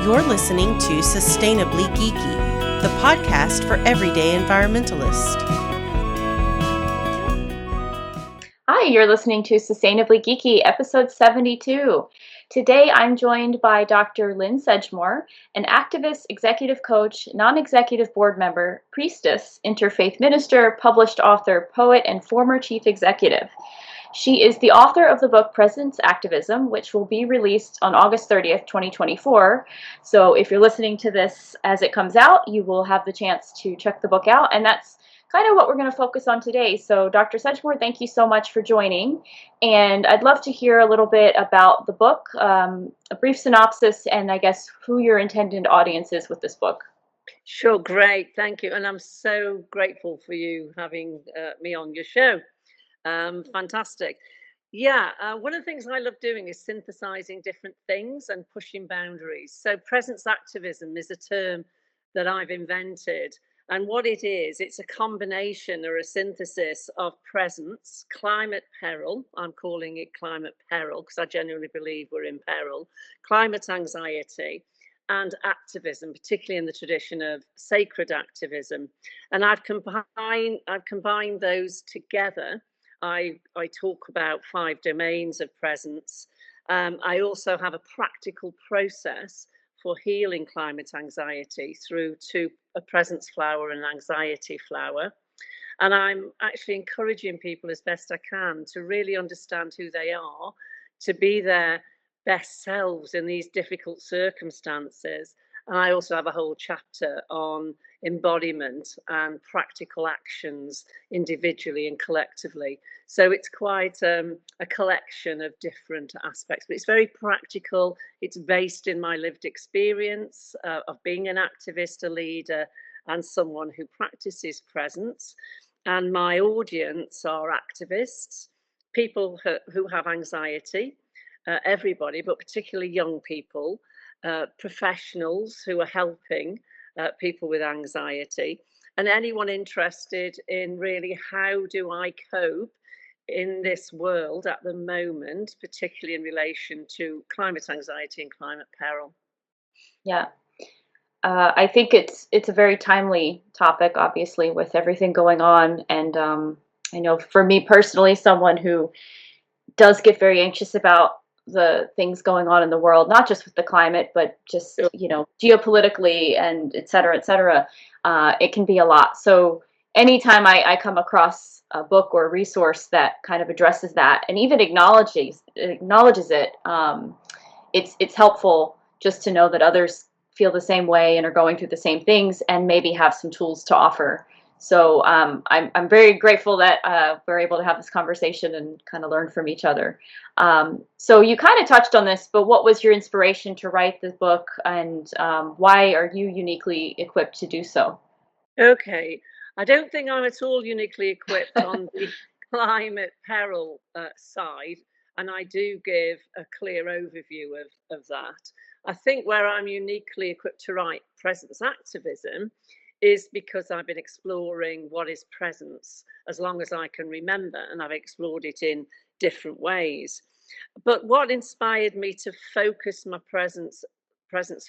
You're listening to Sustainably Geeky, the podcast for everyday environmentalists. Hi, you're listening to Sustainably Geeky, episode 72. Today I'm joined by Dr. Lynne Sedgemore, an activist, executive coach, non-executive board member, priestess, interfaith minister, published author, poet, and former chief executive. She is the author of the book Presence Activism, which will be released on August 30th, 2024. So if you're listening to this as it comes out, you will have the chance to check the book out. And that's kind of what we're going to focus on today. So Dr. Sedgemore, thank you so much for joining. And I'd love to hear a little bit about the book, a brief synopsis, and I guess who your intended audience is with this book. Sure, great, thank you. And I'm so grateful for you having me on your show. Fantastic. Yeah, one of the things I love doing is synthesizing different things and pushing boundaries. So presence activism is a term that I've invented. And what it is, it's a combination or a synthesis of presence, climate peril. I'm calling it climate peril because I genuinely believe we're in peril, climate anxiety, and activism, particularly in the tradition of sacred activism. And I've combined those together. I talk about 5 domains of presence. I also have a practical process for healing climate anxiety through to a presence flower and an anxiety flower. And I'm actually encouraging people as best I can to really understand who they are, to be their best selves in these difficult circumstances. And I also have a whole chapter on embodiment and practical actions individually and collectively. So it's quite a collection of different aspects, but it's very practical. It's based in my lived experience of being an activist, a leader, and someone who practices presence. And my audience are activists, people who have anxiety, everybody, but particularly young people, professionals who are helping people with anxiety, and anyone interested in really how do I cope in this world at the moment, particularly in relation to climate anxiety and climate peril. Yeah. I think it's a very timely topic, obviously, with everything going on. And I know for me personally, someone who does get very anxious about the things going on in the world, not just with the climate, but just, geopolitically and et cetera, it can be a lot. So anytime I come across a book or a resource that kind of addresses that and even acknowledges it, it's helpful just to know that others feel the same way and are going through the same things and maybe have some tools to offer. So I'm very grateful that we're able to have this conversation and kind of learn from each other. So you kind of touched on this, but what was your inspiration to write this book, and why are you uniquely equipped to do so? Okay, I don't think I'm at all uniquely equipped on the climate peril side, and I do give a clear overview of that. I think where I'm uniquely equipped to write presence activism is because I've been exploring what is presence as long as I can remember, and I've explored it in different ways. But what inspired me to focus my presence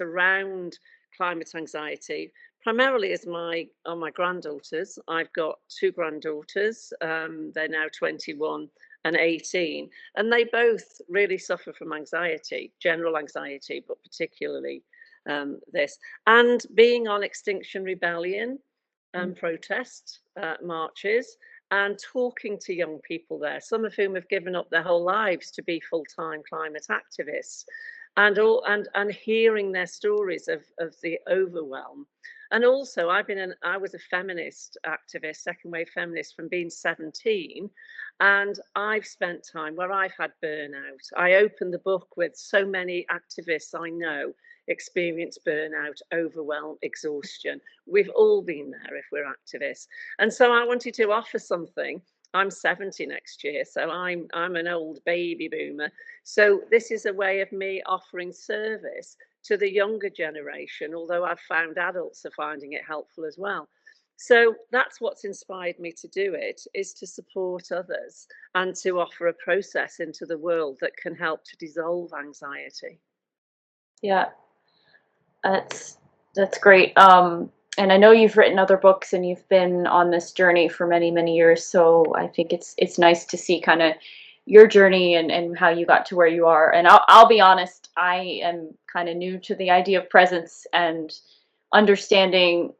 around climate anxiety primarily is my granddaughters. I've got 2 granddaughters. They're now 21 and 18, and they both really suffer from anxiety, general anxiety, but particularly this. And being on Extinction Rebellion protest marches and talking to young people there, some of whom have given up their whole lives to be full-time climate activists, and hearing their stories of the overwhelm. And also I was a feminist activist, second wave feminist, from being 17, and I've spent time where I've had burnout. I opened the book with so many activists I know experience burnout, overwhelm, exhaustion. We've all been there if we're activists. And so I wanted to offer something. I'm 70 next year, so I'm an old baby boomer. So this is a way of me offering service to the younger generation, although I've found adults are finding it helpful as well. So that's what's inspired me to do it, is to support others and to offer a process into the world that can help to dissolve anxiety. Yeah. That's great. And I know you've written other books and you've been on this journey for many, many years. So I think it's nice to see kind of your journey and how you got to where you are. And I'll be honest, I am kind of new to the idea of presence and understanding,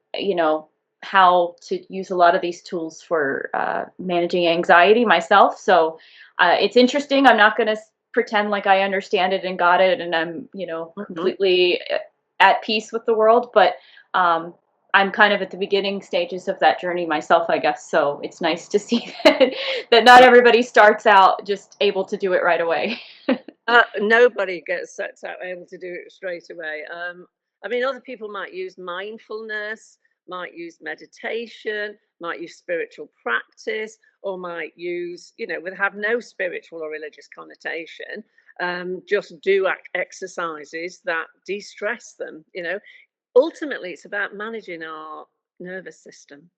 how to use a lot of these tools for managing anxiety myself. So it's interesting. I'm not going to pretend like I understand it and got it, and I'm, completely at peace with the world. But I'm kind of at the beginning stages of that journey myself, I guess. So it's nice to see that not everybody starts out just able to do it right away. Nobody gets set out able to do it straight away. I mean, other people might use mindfulness, might use meditation, might use spiritual practice, or might use, would have no spiritual or religious connotation. Just do exercises that de-stress them. Ultimately, it's about managing our nervous system.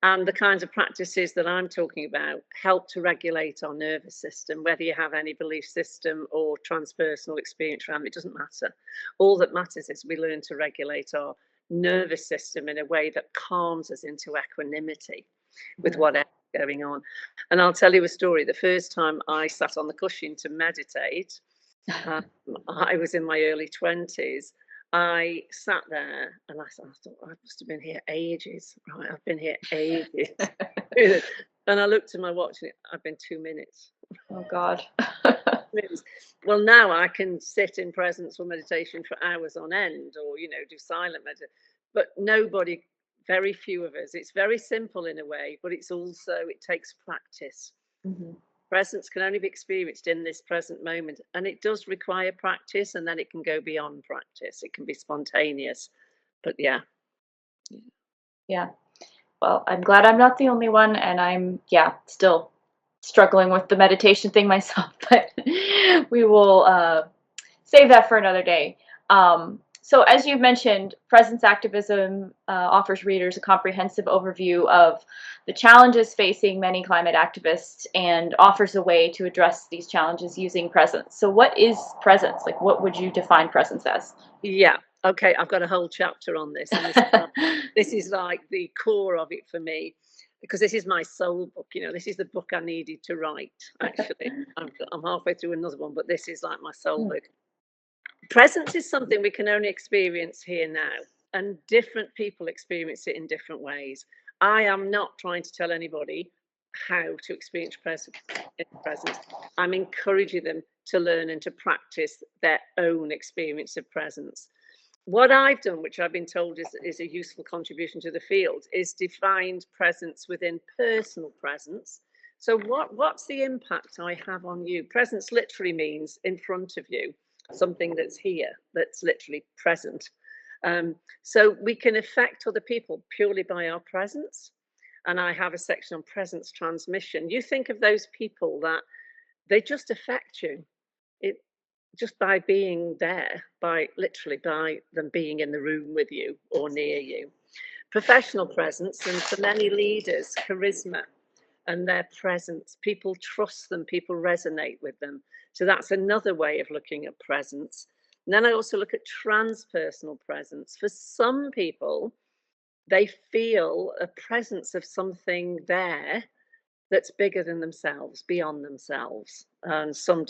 And the kinds of practices that I'm talking about help to regulate our nervous system, whether you have any belief system or transpersonal experience around it, doesn't matter. All that matters is we learn to regulate our nervous system in a way that calms us into equanimity with whatever's going on. And I'll tell you a story. The first time I sat on the cushion to meditate, I was in my early 20s. I sat there and I thought, I must have been here ages. Right, I've been here ages. And I looked at my watch and I've been 2 minutes. Oh, God. Well, now I can sit in presence or meditation for hours on end, or, do silent meditation. But nobody, very few of us. It's very simple in a way, but it takes practice. Mm-hmm. Presence can only be experienced in this present moment, and it does require practice, and then it can go beyond practice. It can be spontaneous, but yeah. Well, I'm glad I'm not the only one, and I'm still struggling with the meditation thing myself, but we will save that for another day. So as you've mentioned, Presence Activism offers readers a comprehensive overview of the challenges facing many climate activists and offers a way to address these challenges using presence. So what is presence? Like, what would you define presence as? Yeah. Okay. I've got a whole chapter on this. And this is like the core of it for me, because this is my soul book. This is the book I needed to write, actually. I'm halfway through another one, but this is like my soul book. Presence is something we can only experience here now, and different people experience it in different ways. I am not trying to tell anybody how to experience presence. I'm encouraging them to learn and to practice their own experience of presence. What I've done, which I've been told is a useful contribution to the field, is defined presence within personal presence. So what's the impact I have on you? Presence literally means in front of you, something that's here, that's literally present. So we can affect other people purely by our presence. And I have a section on presence transmission. You think of those people that they just affect you. Just by being there, by them being in the room with you or near you. Professional presence, and for many leaders, charisma and their presence. People trust them, people resonate with them. So that's another way of looking at presence. And then I also look at transpersonal presence. For some people, they feel a presence of something there that's bigger than themselves, beyond themselves. And some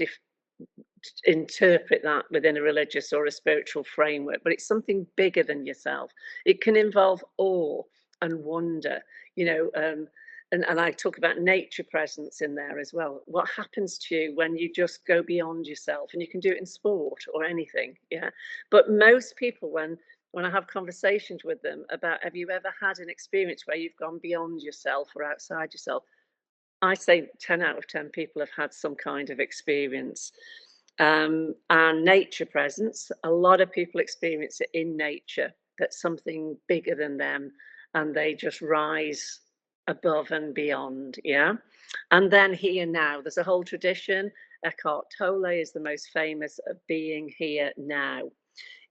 interpret that within a religious or a spiritual framework, but it's something bigger than yourself. It can involve awe and wonder, and I talk about nature presence in there as well. What happens to you when you just go beyond yourself? And you can do it in sport or anything, but most people, when I have conversations with them about, have you ever had an experience where you've gone beyond yourself or outside yourself, I say 10 out of 10 people have had some kind of experience. And nature presence, a lot of people experience it in nature, that's something bigger than them, and they just rise above and beyond. And then here now, there's a whole tradition. Eckhart Tolle is the most famous of being here now.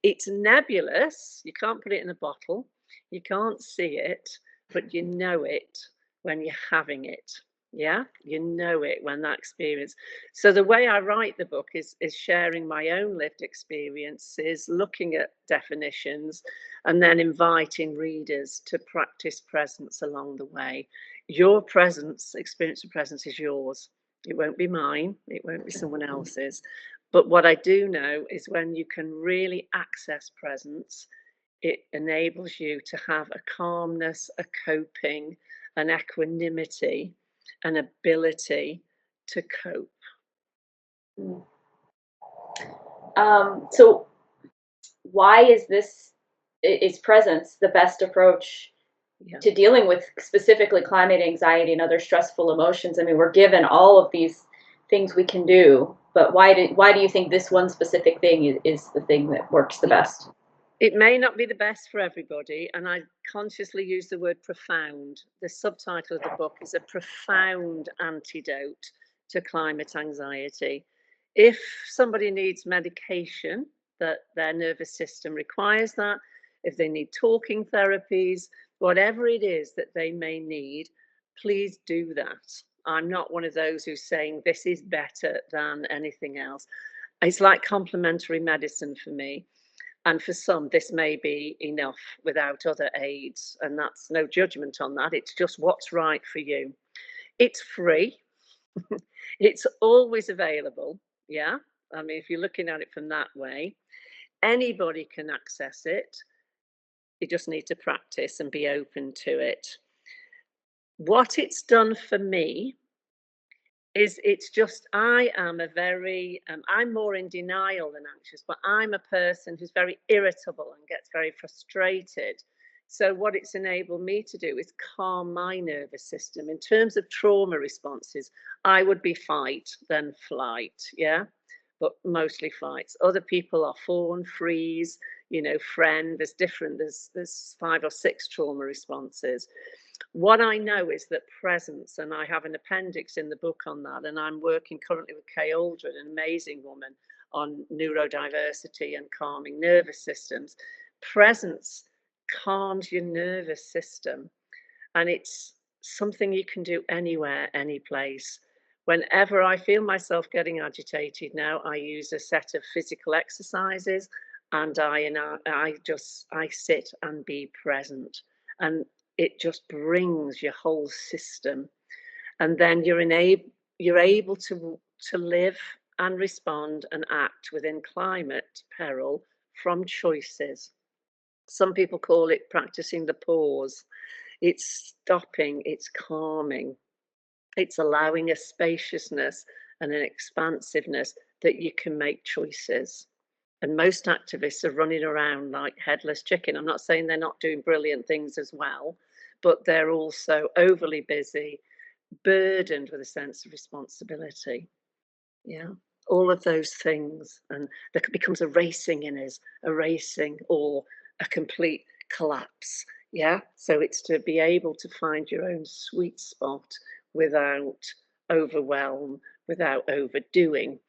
It's nebulous. You can't put it in a bottle, you can't see it, but you know it when you're having it. Yeah, you know it when that experience. So the way I write the book is sharing my own lived experiences, looking at definitions, and then inviting readers to practice presence along the way. Your presence, experience of presence, is yours. It won't be mine, it won't be someone else's. But what I do know is when you can really access presence, it enables you to have a calmness, a coping, an equanimity, an ability to cope. Mm. So why is presence the best approach Yeah. to dealing with specifically climate anxiety and other stressful emotions? I mean, we're given all of these things we can do, but why do you think this one specific thing is the thing that works the best? It may not be the best for everybody, and I consciously use the word profound. The subtitle of the book is a profound antidote to climate anxiety. If somebody needs medication, that their nervous system requires that, if they need talking therapies, whatever it is that they may need, please do that. I'm not one of those who's saying this is better than anything else. It's like complementary medicine for me. And for some, this may be enough without other aids. And that's no judgment on that. It's just what's right for you. It's free, it's always available. Yeah. I mean, if you're looking at it from that way, anybody can access it. You just need to practice and be open to it. What it's done for me is it's just I am a very I'm more in denial than anxious, but I'm a person who's very irritable and gets very frustrated. So what it's enabled me to do is calm my nervous system. In terms of trauma responses, I would be fight then flight, yeah, but mostly fights. Other people are fawn, freeze, friend. There's 5 or 6 trauma responses. What I know is that presence, and I have an appendix in the book on that, and I'm working currently with Kay Aldred, an amazing woman, on neurodiversity and calming nervous systems. Presence calms your nervous system, and it's something you can do anywhere, any place. Whenever I feel myself getting agitated now, I use a set of physical exercises, and I sit and be present. And it just brings your whole system, and then you're able to live and respond and act within climate peril from choices. Some people call it practicing the pause. It's stopping, it's calming, it's allowing a spaciousness and an expansiveness that you can make choices. And most activists are running around like headless chicken. I'm not saying they're not doing brilliant things as well, but they're also overly busy, burdened with a sense of responsibility. Yeah, all of those things. And there becomes a racing in us, a racing or a complete collapse. Yeah, so it's to be able to find your own sweet spot without overwhelm, without overdoing.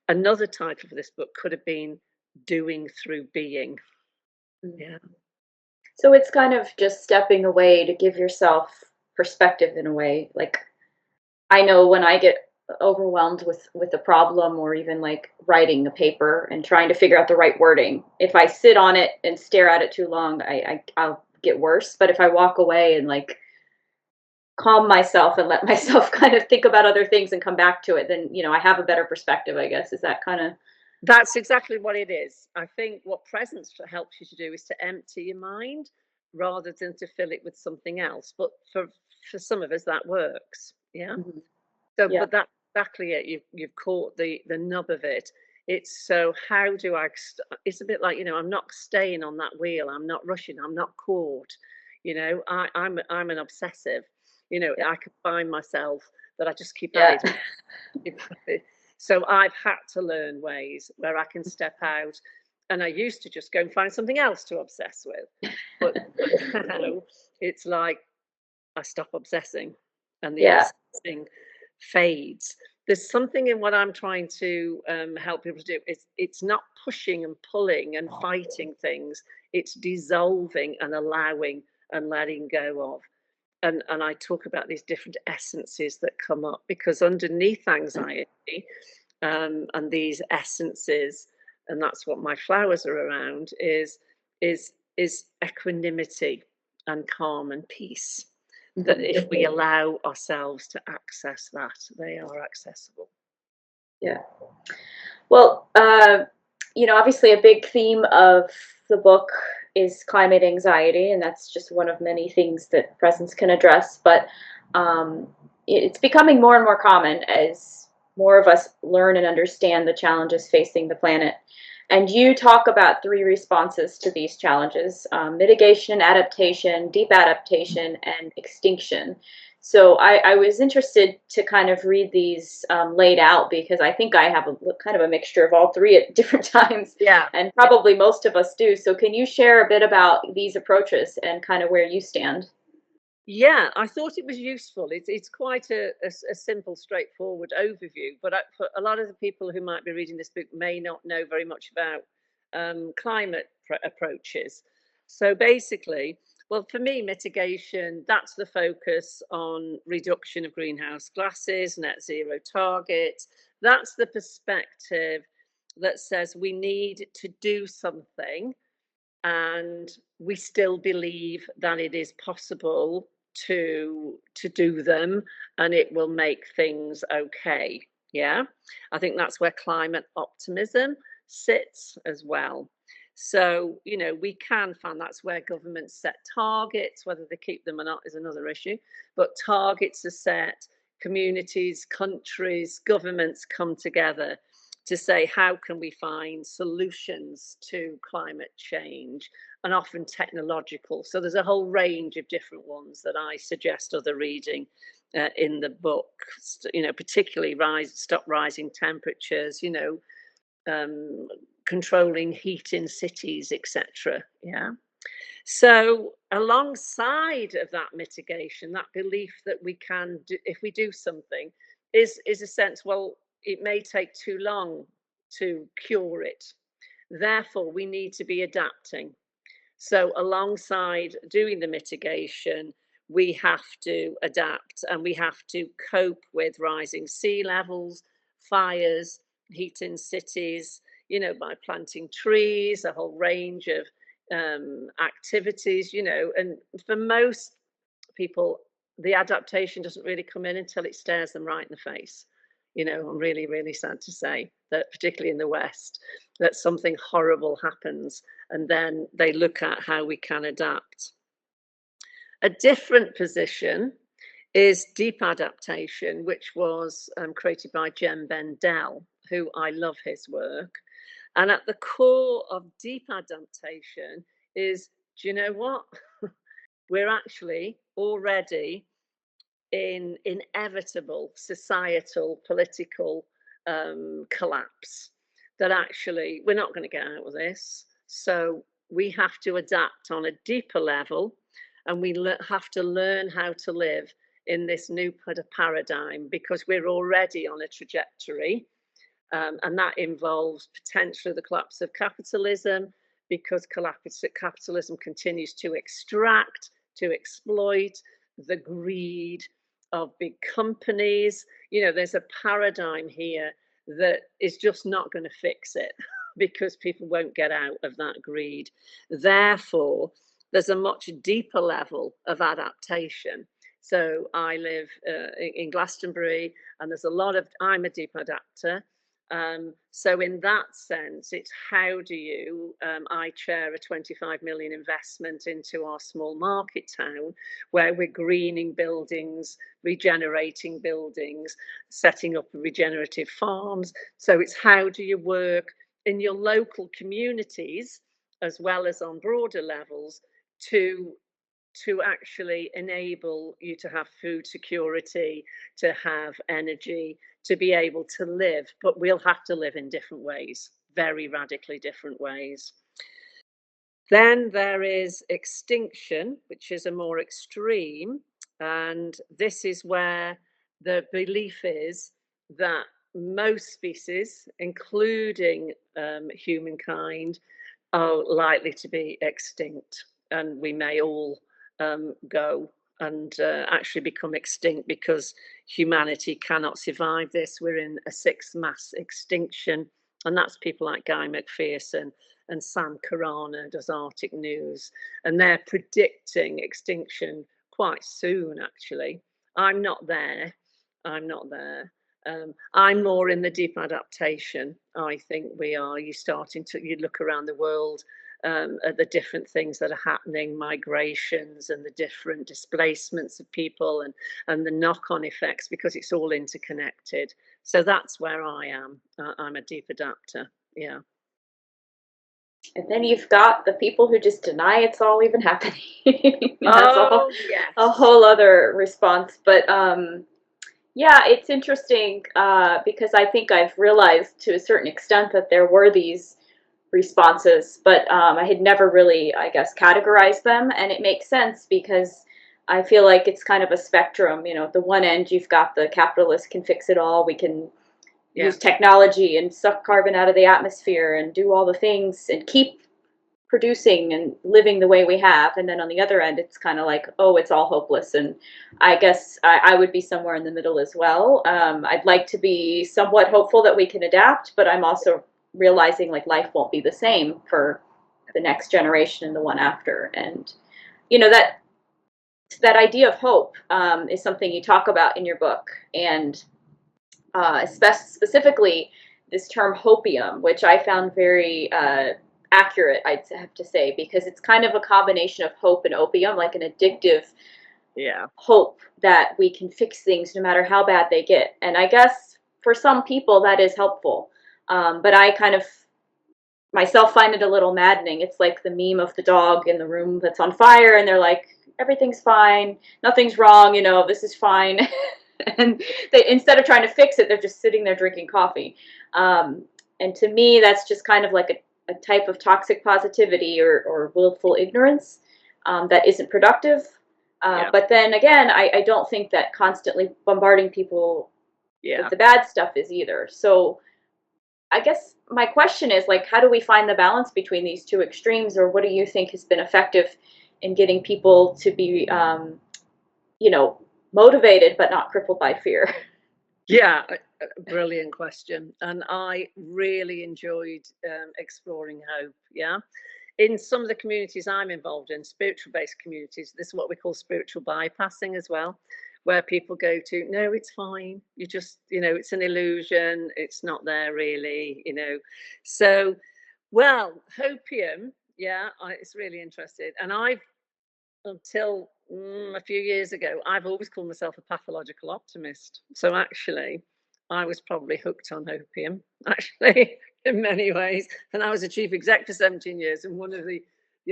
Another title for this book could have been Doing Through Being. Yeah. So it's kind of just stepping away to give yourself perspective in a way. Like, I know when I get overwhelmed with a problem, or even like writing a paper and trying to figure out the right wording, if I sit on it and stare at it too long, I'll get worse. But if I walk away and like calm myself and let myself kind of think about other things and come back to it, then I have a better perspective, I guess. Is that kind of... That's exactly what it is. I think what presence helps you to do is to empty your mind rather than to fill it with something else. But for some of us, that works. Yeah. Mhm. So, Yeah. but that's exactly it. You've caught the nub of it. It's so how do I? It's a bit like I'm not staying on that wheel. I'm not rushing. I'm not caught. I'm an obsessive. I can find myself that I just keep Yeah. adding. So I've had to learn ways where I can step out. And I used to just go and find something else to obsess with. But now it's like I stop obsessing and the Yeah. obsessing fades. There's something in what I'm trying to help people to do. It's not pushing and pulling and fighting things. It's dissolving and allowing and letting go of. and I talk about these different essences that come up, because underneath anxiety, and these essences, and that's what my flowers are around, is equanimity and calm and peace. That if we allow ourselves to access that, they are accessible. Yeah. Well, obviously a big theme of the book is climate anxiety, and that's just one of many things that Presence can address. But it's becoming more and more common as more of us learn and understand the challenges facing the planet. And you talk about 3 responses to these challenges: mitigation, adaptation, deep adaptation, and extinction. So I was interested to kind of read these laid out, because I think I have a kind of a mixture of all 3 at different times. Yeah. And probably most of us do. So can you share a bit about these approaches and kind of where you stand? Yeah, I thought it was useful. It's quite a simple, straightforward overview, but for a lot of the people who might be reading this book may not know very much about climate approaches. So basically, well, for me, mitigation, that's the focus on reduction of greenhouse gases, net zero targets. That's the perspective that says we need to do something, and we still believe that it is possible to do them, and it will make things okay. Yeah, I think that's where climate optimism sits as well. So we can find that's where governments set targets. Whether they keep them or not is another issue, but targets are set. Communities, countries, governments come together to say, how can we find solutions to climate change, and often technological. So there's a whole range of different ones that I suggest other reading in the book, particularly stop rising temperatures, controlling heat in cities, etc. Yeah. So alongside of that mitigation, that belief that we can do, if we do something, is a sense, well, it may take too long to cure it. Therefore, we need to be adapting. So alongside doing the mitigation, we have to adapt, and we have to cope with rising sea levels, fires, heat in cities, by planting trees, a whole range of activities, and for most people, the adaptation doesn't really come in until it stares them right in the face. I'm really, really sad to say that, particularly in the West, that something horrible happens, and then they look at how we can adapt. A different position is deep adaptation, which was created by Jem Bendell, who I love his work. And at the core of deep adaptation is, do you know what? We're actually already in inevitable societal, political collapse, that actually we're not going to get out of this. So we have to adapt on a deeper level, and we have to learn how to live in this new paradigm, because we're already on a trajectory. And that involves potentially the collapse of capitalism, because capitalism continues to extract, to exploit, the greed of big companies. There's a paradigm here that is just not going to fix it, because people won't get out of that greed. Therefore, there's a much deeper level of adaptation. So I live in Glastonbury, and I'm a deep adapter. So in that sense, it's how do you, I chair a 25 million investment into our small market town, where we're greening buildings, regenerating buildings, setting up regenerative farms. So it's how do you work in your local communities, as well as on broader levels, to actually enable you to have food security, to have energy, to be able to live. But we'll have to live in different ways, very radically different ways. Then there is extinction, which is a more extreme. And this is where the belief is that most species, including humankind, are likely to be extinct, and we may all go and actually become extinct because humanity cannot survive this. We're in a sixth mass extinction, and that's people like Guy McPherson and Sam Carana does Arctic News, and they're predicting extinction quite soon, actually. I'm not there. I'm not there. I'm more in the deep adaptation. I think we are. You look around the world at the different things that are happening, migrations and the different displacements of people and the knock-on effects, because it's all interconnected. So that's where I am. I'm a deep adapter. Yeah. And then you've got the people who just deny it's all even happening. Yes. A whole other response. But yeah, it's interesting because I think I've realized to a certain extent that there were these responses, but I had never really, I guess, categorized them. And it makes sense because I feel like it's kind of a spectrum. You know, at the one end, you've got the capitalist can fix it all. We can use technology and suck carbon out of the atmosphere and do all the things and keep producing and living the way we have. And then on the other end, it's kind of like, oh, it's all hopeless. And I guess I would be somewhere in the middle as well. I'd like to be somewhat hopeful that we can adapt, but I'm also realizing like life won't be the same for the next generation and the one after. And, you know, that idea of hope is something you talk about in your book. And specifically this term hopium, which I found very accurate, I'd have to say, because it's kind of a combination of hope and opium, like an addictive hope that we can fix things no matter how bad they get. And I guess for some people that is helpful. But I kind of myself find it a little maddening. It's like the meme of the dog in the room that's on fire, and they're like, everything's fine, nothing's wrong, you know, this is fine. And they, instead of trying to fix it, they're just sitting there drinking coffee. And to me, that's just kind of like a type of toxic positivity or willful ignorance that isn't productive. But then again, I don't think that constantly bombarding people with the bad stuff is either. So I guess my question is, like, how do we find the balance between these two extremes, or what do you think has been effective in getting people to be, you know, motivated but not crippled by fear? Yeah, a brilliant question. And I really enjoyed exploring hope. Yeah. In some of the communities I'm involved in, spiritual-based communities, this is what we call spiritual bypassing as well, where people go to, no, it's fine. You just, you know, it's an illusion. It's not there really, you know. So, well, hopium, it's really interesting. And I've, until a few years ago, I've always called myself a pathological optimist. So actually, I was probably hooked on opium, actually, in many ways. And I was a chief exec for 17 years. And one of the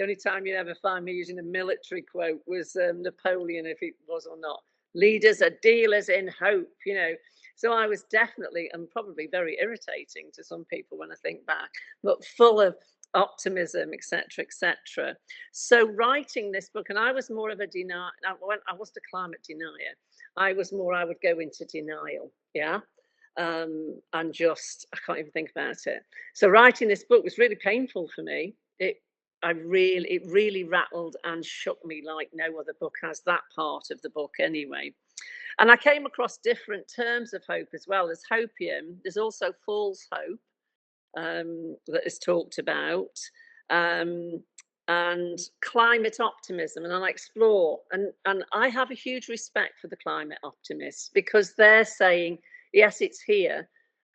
only time you ever find me using a military quote was Napoleon, if it was or not. Leaders are dealers in hope, you know. So I was definitely, and probably very irritating to some people when I think back, but full of optimism, etc., etc. So writing this book, and I was more of a denier. I wasn't a climate denier. I would go into denial, and just I can't even think about it. So writing this book was really painful for me. It really rattled and shook me like no other book has, that part of the book anyway. And I came across different terms of hope as well. There's hopium. There's also false hope. That is talked about, and climate optimism, and I'll explore. And I have a huge respect for the climate optimists, because they're saying, yes, it's here,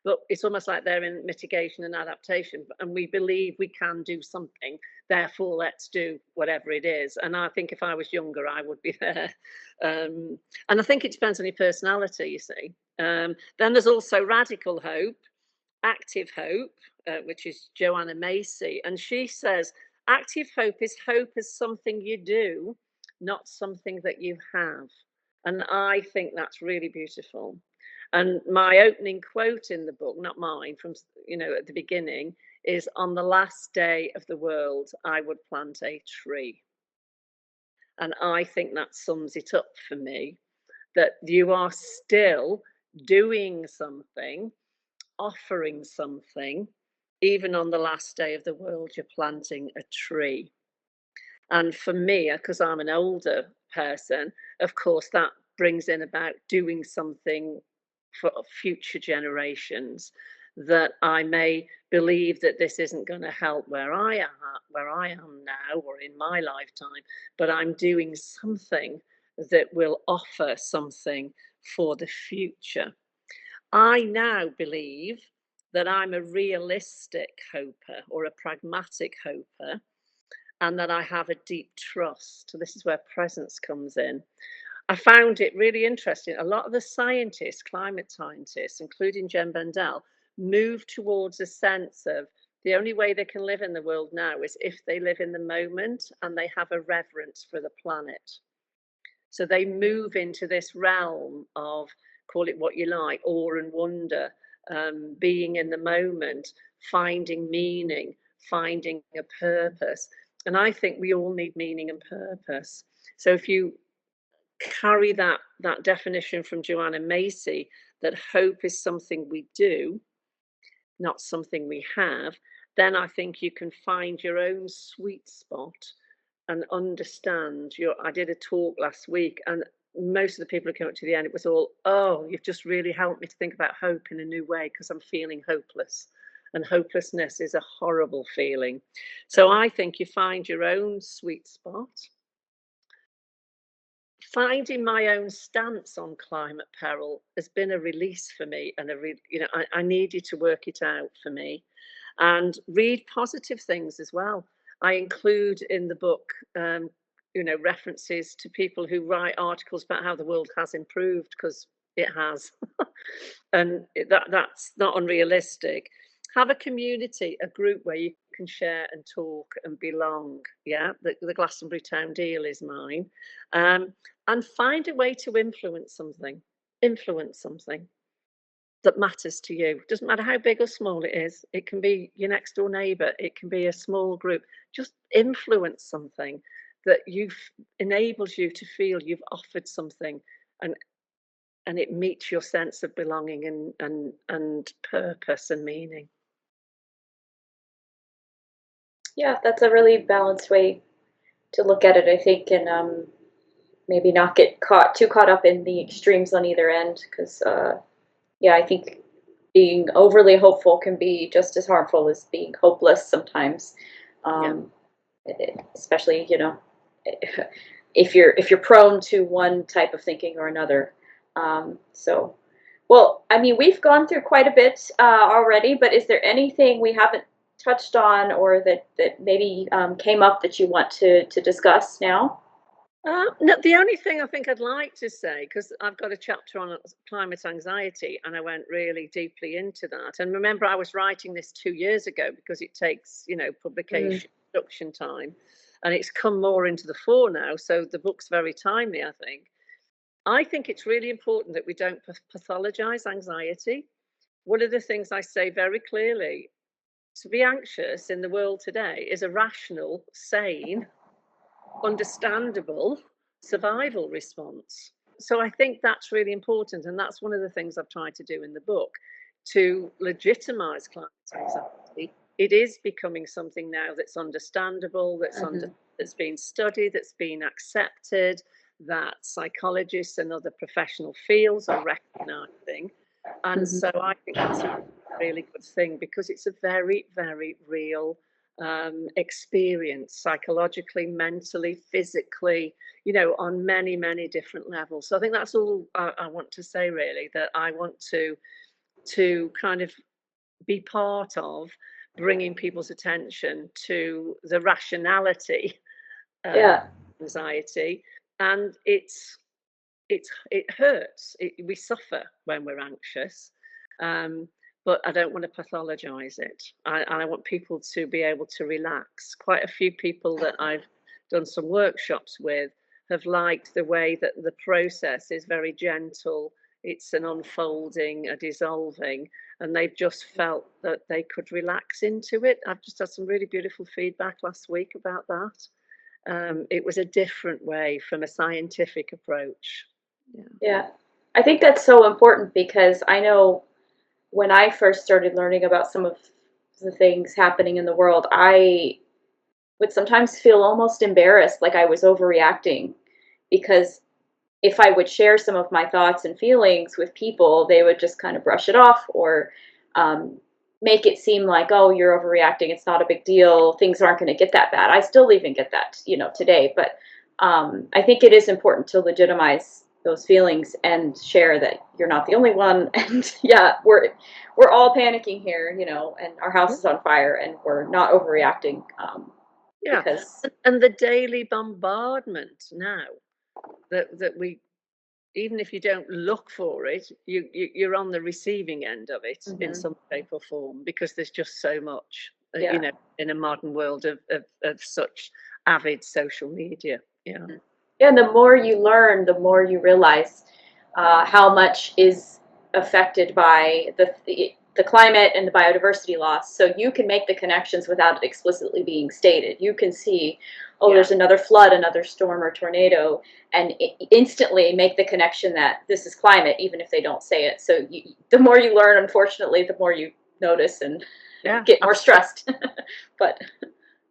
but it's almost like they're in mitigation and adaptation, and we believe we can do something, therefore let's do whatever it is. And I think if I was younger, I would be there. And I think it depends on your personality, you see. Then there's also radical hope, active hope, which is Joanna Macy, and she says active hope is something you do, not something that you have. And I think that's really beautiful. And my opening quote in the book, not mine, from, you know, at the beginning, is, on the last day of the world, I would plant a tree. And I think that sums it up for me, that you are still doing something, offering something, even on the last day of the world, you're planting a tree. And for me, because I'm an older person, of course, that brings in about doing something for future generations, that I may believe that this isn't going to help where I am now or in my lifetime, but I'm doing something that will offer something for the future. I now believe that I'm a realistic hoper or a pragmatic hoper, and that I have a deep trust. This is where presence comes in. I found it really interesting. A lot of the scientists, climate scientists, including Jen Bendell, move towards a sense of the only way they can live in the world now is if they live in the moment and they have a reverence for the planet. So they move into this realm of, call it what you like, awe and wonder, being in the moment, finding meaning, finding a purpose. And I think we all need meaning and purpose. So if you carry that definition from Joanna Macy, that hope is something we do, not something we have, then I think you can find your own sweet spot and understand I did a talk last week, and most of the people who came up to the end, it was all, oh, you've just really helped me to think about hope in a new way because I'm feeling hopeless. And hopelessness is a horrible feeling. So I think you find your own sweet spot. Finding my own stance on climate peril has been a release for me, and I needed to work it out for me, and read positive things as well. I include in the book, references to people who write articles about how the world has improved, because it has, and that's not unrealistic. Have a community, a group where you can share and talk and belong. Yeah, the Glastonbury Town Deal is mine. And find a way to influence something that matters to you. Doesn't matter how big or small it is. It can be your next door neighbor. It can be a small group. Just influence something that enables you to feel you've offered something, and it meets your sense of belonging and purpose and meaning. Yeah, that's a really balanced way to look at it, I think, and maybe not get too caught up in the extremes on either end, because I think being overly hopeful can be just as harmful as being hopeless sometimes. Especially, if you're prone to one type of thinking or another. Well, I mean, we've gone through quite a bit already, but is there anything we haven't touched on, or that maybe came up that you want to discuss now? No, the only thing I think I'd like to say, because I've got a chapter on climate anxiety, and I went really deeply into that. And remember, I was writing this 2 years ago because it takes, publication, production time, and it's come more into the fore now. So the book's very timely, I think. I think it's really important that we don't pathologize anxiety. One of the things I say very clearly, to be anxious in the world today is a rational, sane, understandable survival response. So I think that's really important, and that's one of the things I've tried to do in the book, to legitimize climate anxiety. It is becoming something now that's understandable, that's been studied, that's been accepted, that psychologists and other professional fields are recognizing. And so I think that's a really good thing, because it's a very, very real experience, psychologically, mentally, physically, on many, many different levels. So I think that's all I want to say, really, that I want to kind of be part of bringing people's attention to the rationality of anxiety. And it hurts. We suffer when we're anxious. But I don't want to pathologize it. I want people to be able to relax. Quite a few people that I've done some workshops with have liked the way that the process is very gentle. It's an unfolding, a dissolving, and they've just felt that they could relax into it. I've just had some really beautiful feedback last week about that. It was a different way from a scientific approach. Yeah. I think that's so important, because I know when I first started learning about some of the things happening in the world, I would sometimes feel almost embarrassed, like I was overreacting, because if I would share some of my thoughts and feelings with people, they would just kind of brush it off, or make it seem like, oh, you're overreacting, it's not a big deal, things aren't going to get that bad. I still even get that, today. But I think it is important to legitimize those feelings and share that you're not the only one. And yeah, we're all panicking here, and our house is on fire, and we're not overreacting. Yeah, Because and the daily bombardment now that we, even if you don't look for it, you're on the receiving end of it in some shape or form, because there's just so much, yeah. in a modern world of such avid social media. Yeah. Yeah, and the more you learn, the more you realize how much is affected by the climate and the biodiversity loss. So you can make the connections without it explicitly being stated. You can see, oh, there's another flood, another storm or tornado, and instantly make the connection that this is climate, even if they don't say it. So the more you learn, unfortunately, the more you notice and get more stressed. But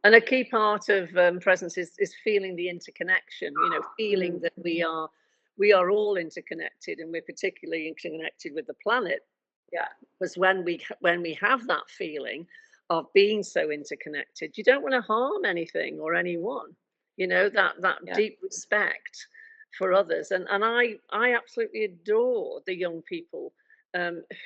and a key part of presence is feeling the interconnection. Feeling that we are all interconnected, and we're particularly interconnected with the planet. Yeah. Because when we have that feeling of being so interconnected, you don't want to harm anything or anyone. That deep respect for others, and I absolutely adore the young people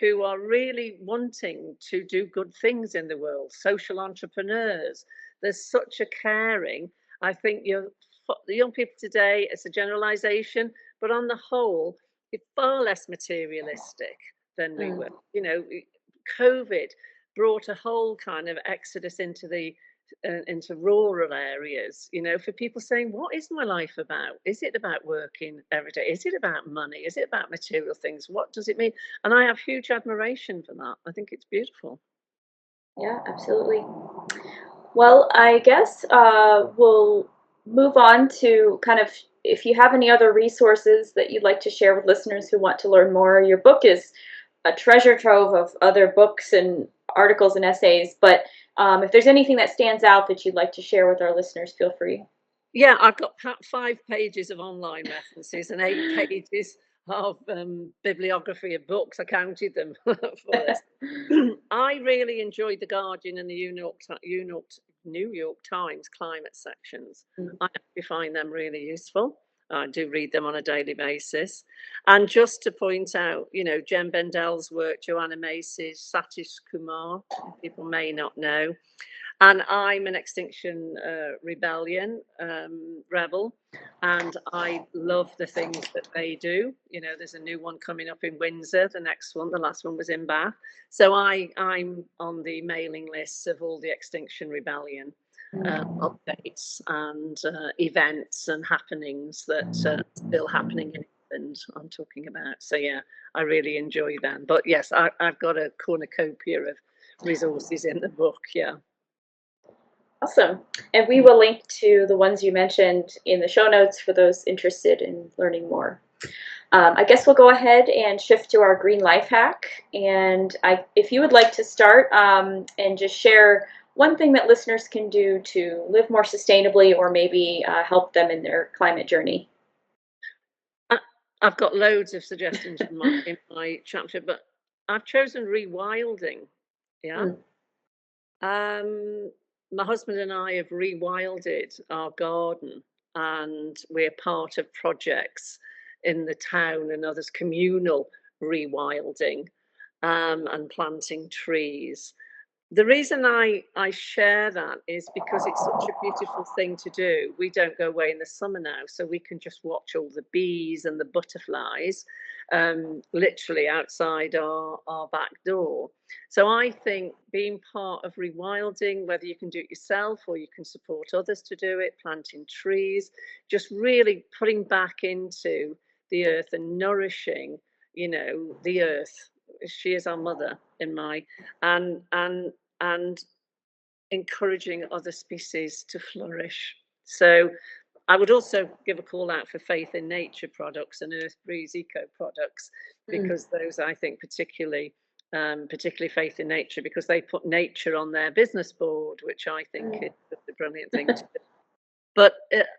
who are really wanting to do good things in the world, social entrepreneurs. There's such a caring. I think the young people today, it's a generalization, but on the whole, you're far less materialistic than we were. COVID brought a whole kind of exodus into rural areas, for people saying, what is my life about? Is it about working every day? Is it about money? Is it about material things? What does it mean? And I have huge admiration for that. I think it's beautiful. Yeah, absolutely. Well, I guess we'll move on to kind of, if you have any other resources that you'd like to share with listeners who want to learn more. Your book is a treasure trove of other books and articles and essays, but if there's anything that stands out that you'd like to share with our listeners, feel free. Yeah, I've got 5 pages of online references and 8 pages of bibliography of books. I counted them for this. I really enjoyed the Guardian and the New York Times climate sections. I actually find them really useful. I do read them on a daily basis. And just to point out, Jen Bendel's work, Joanna Macy's, Satish Kumar, people may not know. And I'm an Extinction Rebellion rebel, and I love the things that they do. There's a new one coming up in Windsor. The last one was in Bath. So I'm on the mailing lists of all the Extinction Rebellion updates and events and happenings that are still happening in England. I'm talking about. So yeah, I really enjoy them. But yes, I've got a cornucopia of resources in the book. Yeah. Awesome. And we will link to the ones you mentioned in the show notes for those interested in learning more. I guess we'll go ahead and shift to our green life hack. And if you would like to start and just share one thing that listeners can do to live more sustainably, or maybe help them in their climate journey. I've got loads of suggestions in my chapter, but I've chosen rewilding. Yeah. My husband and I have rewilded our garden, and we're part of projects in the town and others, communal rewilding, and planting trees. The reason I share that is because it's such a beautiful thing to do. We don't go away in the summer now, so we can just watch all the bees and the butterflies literally outside our back door. So I think being part of rewilding, whether you can do it yourself or you can support others to do it, planting trees, just really putting back into the earth and nourishing, the earth. She is our mother and encouraging other species to flourish. So I would also give a call out for Faith in Nature products and Earth Breeze Eco products, because those, I think, particularly Faith in Nature, because they put nature on their business board, which I think is a brilliant thing to do. But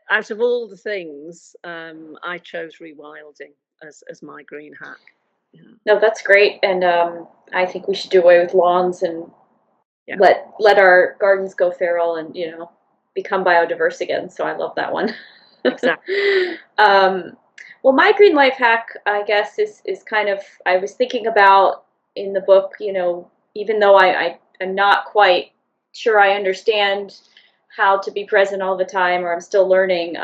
out of all the things, I chose rewilding as my green hack. Yeah. No, that's great. And I think we should do away with lawns and Yeah. let our gardens go feral and, you know, become biodiverse again. So I love that one. Exactly. Well, my green life hack, I guess, is kind of, I was thinking about in the book, you know, even though I'm not quite sure I understand how to be present all the time, or I'm still learning.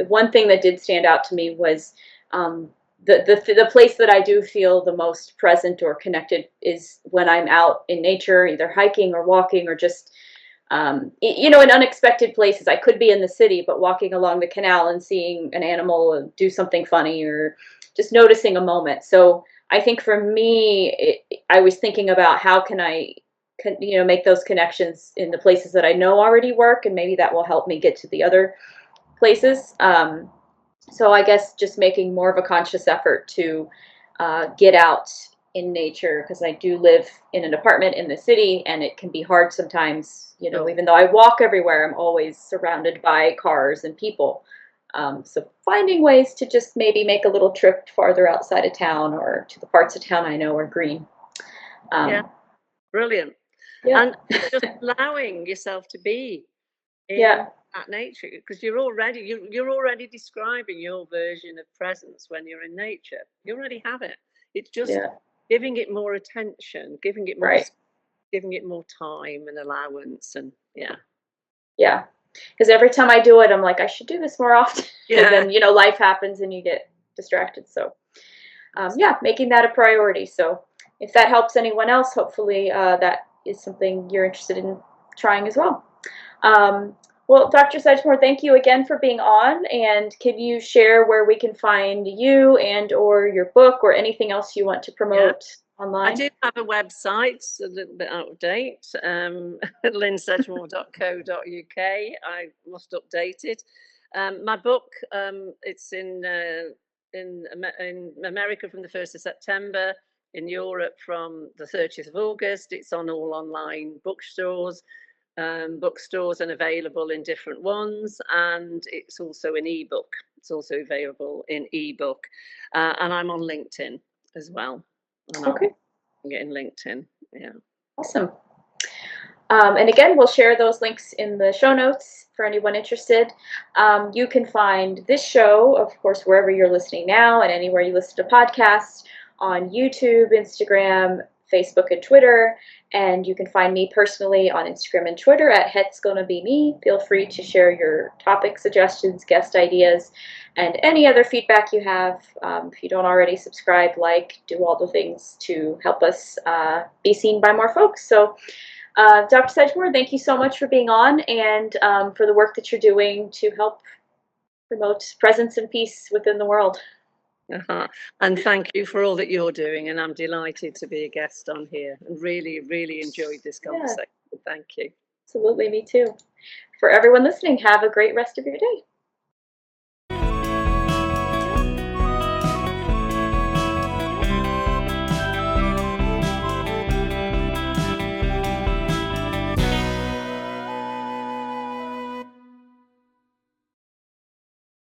One thing that did stand out to me was the place that I do feel the most present or connected is when I'm out in nature, either hiking or walking or just you know, in unexpected places. I could be in the city, but walking along the canal and seeing an animal do something funny, or just noticing a moment. So I think for me, I was thinking about how can I, you know, make those connections in the places that I know already work, and maybe that will help me get to the other places. So I guess just making more of a conscious effort to get out in nature, because I do live in an apartment in the city, and it can be hard sometimes, you know, even though I walk everywhere, I'm always surrounded by cars and people. So finding ways to just maybe make a little trip farther outside of town, or to the parts of town I know are green. Yeah, brilliant. Yeah. And just allowing yourself to be in Yeah. that nature, because you're already describing your version of presence when you're in nature. You already have it. It's just giving it more attention, giving it more, giving it more time and allowance, and yeah. Because every time I do it, I'm like, I should do this more often. Yeah. And then, you know, life happens and you get distracted. So yeah, making that a priority. So if that helps anyone else, hopefully that is something you're interested in trying as well. Well, Dr. Sedgemore, thank you again for being on. And can you share where we can find you and or your book or anything else you want to promote online? I do have a website, it's a little bit out of date, lynsedgemore.co.uk. I must update it. My book, it's in America from the 1st of September, in Europe from the 30th of August. It's on all online bookstores and available in different ones, and it's also an ebook. It's also available in ebook, and I'm on LinkedIn as well. Okay. In LinkedIn. Yeah. Awesome. And again, we'll share those links in the show notes for anyone interested. You can find this show, of course, wherever you're listening now and anywhere you listen to podcasts, on YouTube, Instagram, Facebook, and Twitter. And you can find me personally on Instagram and Twitter at Het's Gonna Be Me. Feel free to share your topic suggestions, guest ideas, and any other feedback you have. If you don't already subscribe, like, do all the things to help us be seen by more folks. So Dr. Sedgemore, thank you so much for being on, and for the work that you're doing to help promote presence and peace within the world. And thank you for all that you're doing, and I'm delighted to be a guest on here, and really, really enjoyed this conversation. Thank you. Absolutely, me too. For everyone listening, have a great rest of your day.